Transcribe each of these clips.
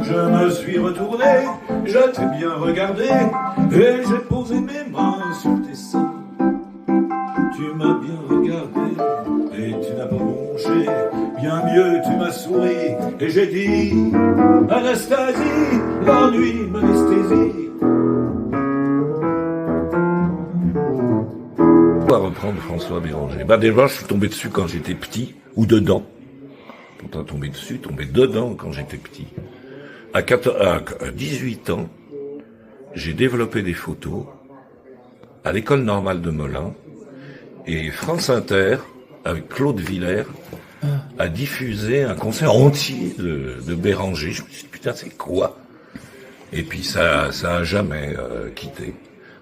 Je me suis retourné, je t'ai bien regardé, et j'ai posé mes mains sur tes seins. Tu m'as bien regardé, et tu n'as pas bronché, bien mieux tu m'as souri, et j'ai dit, Anastasie, l'ennui m'anesthésie. On va reprendre François Béranger. Déjà, je suis tombé dessus quand j'étais petit, ou dedans. Pourtant, tombé dedans quand j'étais petit. À 18 ans, j'ai développé des photos à l'école normale de Melun, et France Inter, avec Claude Villers, a diffusé un concert entier de Béranger. Je me suis dit, putain, c'est quoi? Et puis ça a jamais quitté.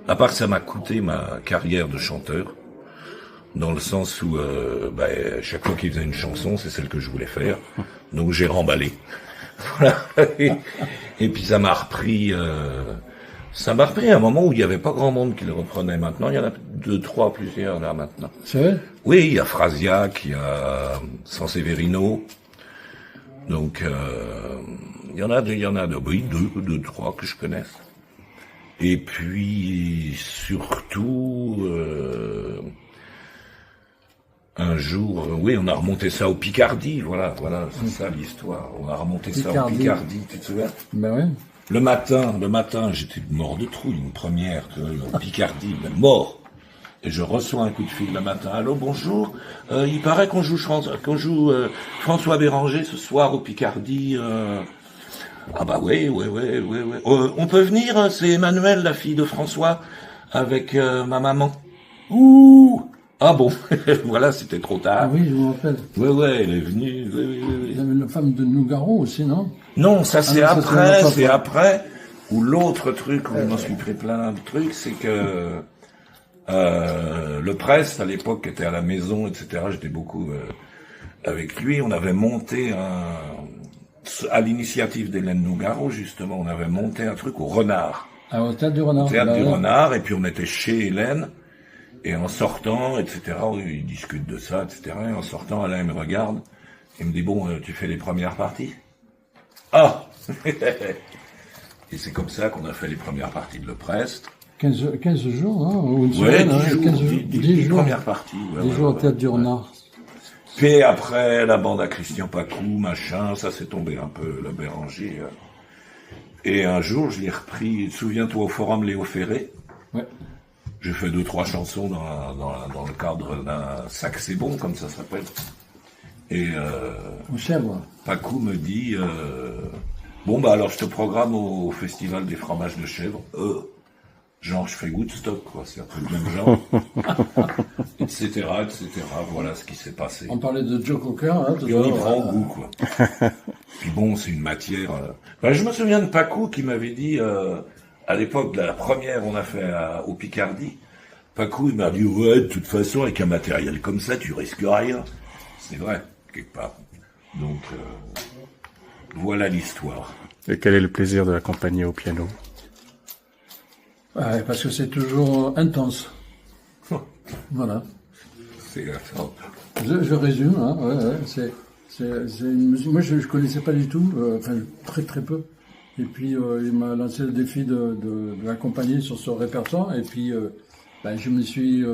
À part que ça m'a coûté ma carrière de chanteur, dans le sens où chaque fois qu'il faisait une chanson, c'est celle que je voulais faire, donc j'ai remballé. Voilà. Et puis ça m'a repris à un moment où il n'y avait pas grand monde qui le reprenait. Maintenant, il y en a 2, 3, plusieurs là maintenant. C'est vrai? Oui, il y a Frasiac, il y a Sanseverino. Donc il y en a oui, 2, 3 que je connaisse. Et puis surtout un jour, oui, on a remonté ça au Picardie, voilà, c'est ça l'histoire. On a remonté ça au Picardie, tu te souviens? Ben oui. Le matin, j'étais mort de trouille, une première, au Picardie, mort. Et je reçois un coup de fil le matin. Allô, bonjour. Il paraît qu'on joue François Béranger ce soir au Picardie. Ah bah oui. On peut venir, c'est Emmanuel, la fille de François, avec ma maman. Ouh. Ah bon, voilà, c'était trop tard. Ah oui, je me rappelle. Ouais, elle est venue. Oui. Il y avait la femme de Nougaro aussi, non? Non, ça c'est après. Ou l'autre truc où je m'en suis pris plein de trucs, c'est que le Prest, à l'époque, était à la maison, etc. J'étais beaucoup avec lui. On avait monté à l'initiative d'Hélène Nougaro, justement, on avait monté un truc au Renard. Ah, au Théâtre du Renard. Au Théâtre du Renard, et puis on était chez Hélène. Et en sortant, etc., ils discutent de ça, etc., et en sortant, elle me regarde, et me dit, bon, tu fais les premières parties? Ah! Et c'est comme ça qu'on a fait les premières parties de Le Prest. 15 jours, hein, ou une Ouais, semaine, 10 jours. Premières parties. 10 jours au Théâtre du Renard. Puis après, la bande à Christian Pacou, machin, ça s'est tombé un peu, le Béranger. Et un jour, je l'ai repris, souviens-toi, au Forum Léo Ferré. Ouais. J'ai fait 2, 3 chansons dans le cadre d'un sac c'est bon, comme ça s'appelle. Et Au Chèvre. Pacou me dit bon bah alors je te programme au Festival des fromages de chèvre. Genre je fais Woodstock, quoi, c'est un peu le même genre. etc. Voilà ce qui s'est passé. On parlait de Joe Cocker, hein, tout à On y l'heure. prend goût, quoi. Puis bon, c'est une matière. Je me souviens de Pacou qui m'avait dit à l'époque de la première on a fait au Picardie, Pacou il m'a dit ouais, de toute façon avec un matériel comme ça tu risques rien. C'est vrai, quelque part. Donc voilà l'histoire. Et quel est le plaisir de l'accompagner au piano? Ouais, parce que c'est toujours intense. Voilà. C'est Je résume, hein, ouais, c'est une musique. Moi, je connaissais pas du tout, enfin très peu. Et puis il m'a lancé le défi de l'accompagner sur ce répertoire. Et puis je me suis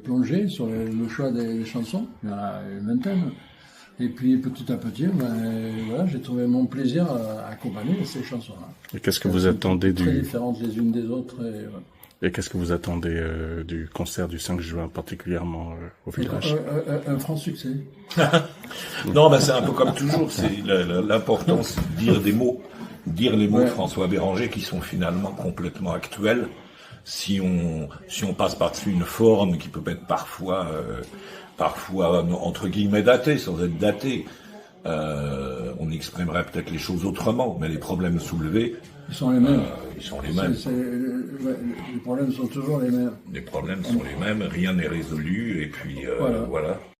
plongé sur le choix des chansons. Il y en a une vingtaine. Et puis petit à petit, voilà, j'ai trouvé mon plaisir à accompagner ces chansons-là. Et qu'est-ce que vous attendez très différentes les unes des autres. Et qu'est-ce que vous attendez du concert du 5 juin, particulièrement au village? Un franc succès. Non, c'est un peu comme toujours. C'est l'important, c'est de dire des mots. Dire les mots de François Béranger qui sont finalement complètement actuels. Si on passe par-dessus une forme qui peut être parfois entre guillemets datée, sans être datée, on exprimerait peut-être les choses autrement, mais les problèmes soulevés, ils sont les mêmes. Les problèmes sont toujours les mêmes. Les problèmes sont les mêmes, rien n'est résolu, et puis voilà.